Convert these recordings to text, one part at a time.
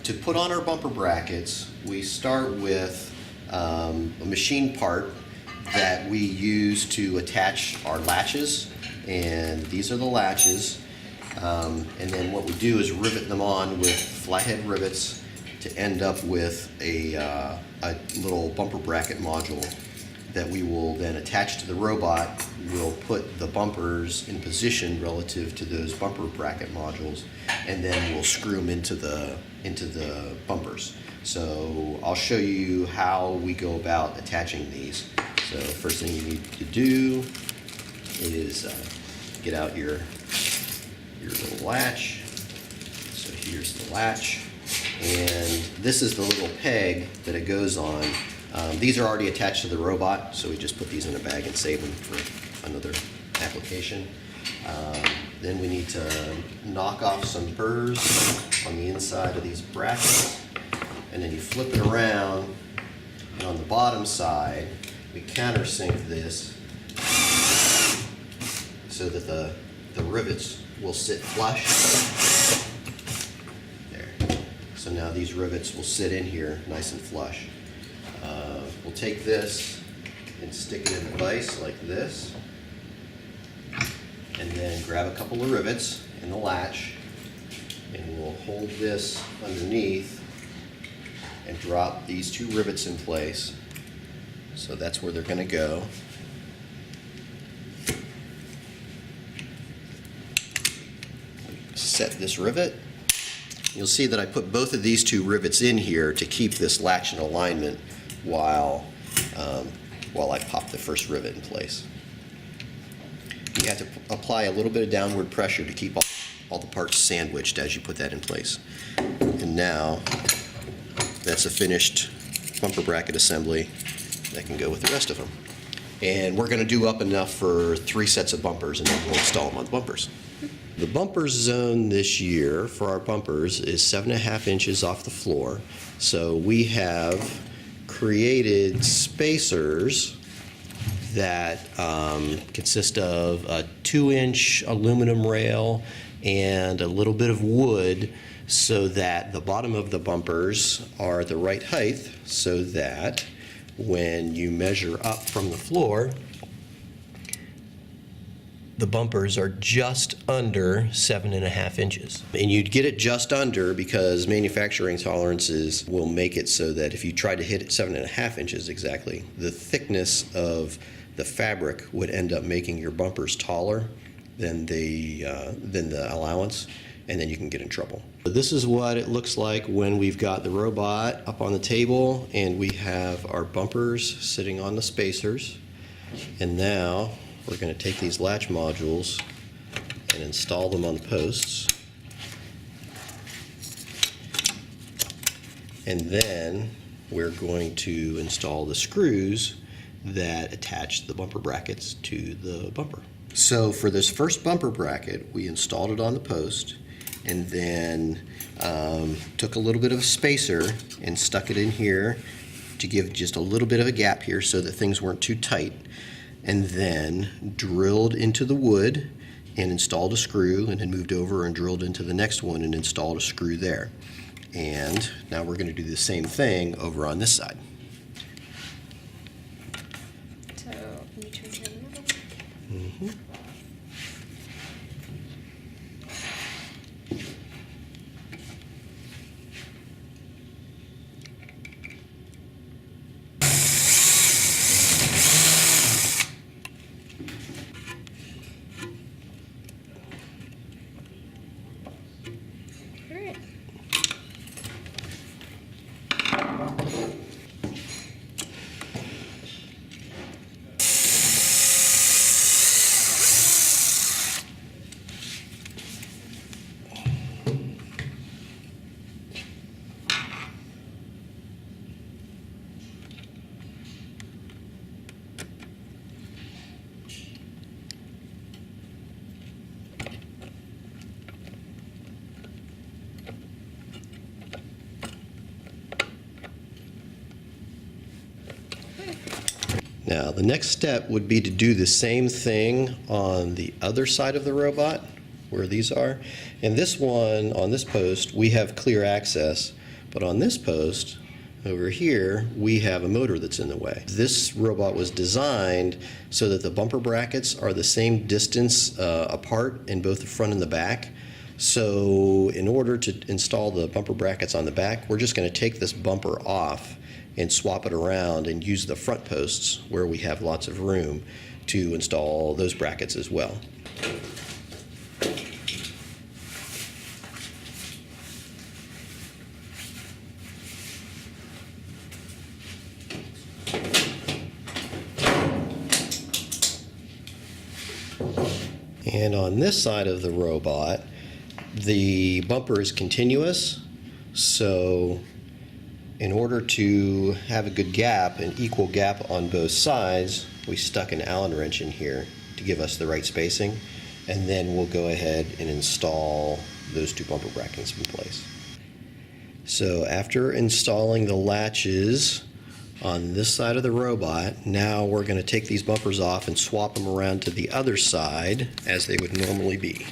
To put on our bumper brackets, we start with a machine part that we use to attach our latches, and these are the latches. And then what we do is rivet them on with flathead rivets to end up with a little bumper bracket module that we will then attach to the robot. We'll put the bumpers in position relative to those bumper bracket modules, and then we'll screw them into the bumpers. So I'll show you how we go about attaching these. So first thing you need to do is get out your little latch. So here's the latch, and this is the little peg that it goes on. These are already attached to the robot, so we just put these in a bag and save them for another application. Then we need to knock off some burrs on the inside of these brackets, and then you flip it around, and on the bottom side we countersink this so that the rivets will sit flush. There. So now these rivets will sit in here nice and flush. We'll take this and stick it in the vise like this, and then grab a couple of rivets in the latch, and we'll hold this underneath and drop these two rivets in place. So that's where they're going to go. Set this rivet. You'll see that I put both of these two rivets in here to keep this latch in alignment while I pop the first rivet in place. You have to apply a little bit of downward pressure to keep all the parts sandwiched as you put that in place. And now that's a finished bumper bracket assembly that can go with the rest of them. And we're going to do up enough for 3 sets of bumpers, and then we'll install them on the bumpers. The bumper zone this year for our bumpers is 7.5 inches off the floor. So we have created spacers that consist of a 2-inch aluminum rail and a little bit of wood, so that the bottom of the bumpers are the right height, so that when you measure up from the floor, the bumpers are just under 7.5 inches. And you'd get it just under because manufacturing tolerances will make it so that if you try to hit it 7.5 inches exactly, the thickness of the fabric would end up making your bumpers taller than the allowance, and then you can get in trouble. So this is what it looks like when we've got the robot up on the table and we have our bumpers sitting on the spacers. And now we're going to take these latch modules and install them on the posts. And then we're going to install the screws that attach the bumper brackets to the bumper. So for this first bumper bracket, we installed it on the post, and then took a little bit of a spacer and stuck it in here to give just a little bit of a gap here so that things weren't too tight, and then drilled into the wood and installed a screw, and then moved over and drilled into the next one and installed a screw there. And now we're going to do the same thing over on this side. So you turn to the middle. Mm-hmm. Now, the next step would be to do the same thing on the other side of the robot, where these are. And this one, on this post, we have clear access, But on this post over here, we have a motor that's in the way. This robot was designed so that the bumper brackets are the same distance apart in both the front and the back. So in order to install the bumper brackets on the back, we're just going to take this bumper off and swap it around and use the front posts where we have lots of room to install those brackets as well. And on this side of the robot, the bumper is continuous, so in order to have a good gap, an equal gap on both sides, we stuck an Allen wrench in here to give us the right spacing, and then we'll go ahead and install those two bumper brackets in place. So after installing the latches on this side of the robot, now we're going to take these bumpers off and swap them around to the other side as they would normally be.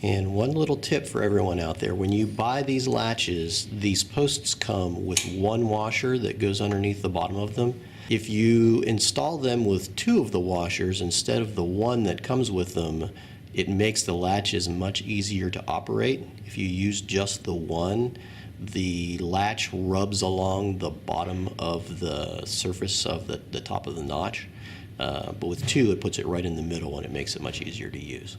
And one little tip for everyone out there, when you buy these latches, these posts come with one washer that goes underneath the bottom of them. If you install them with two of the washers instead of the one that comes with them, it makes the latches much easier to operate. If you use just the one, the latch rubs along the bottom of the surface of the top of the notch. But with two, it puts it right in the middle and it makes it much easier to use.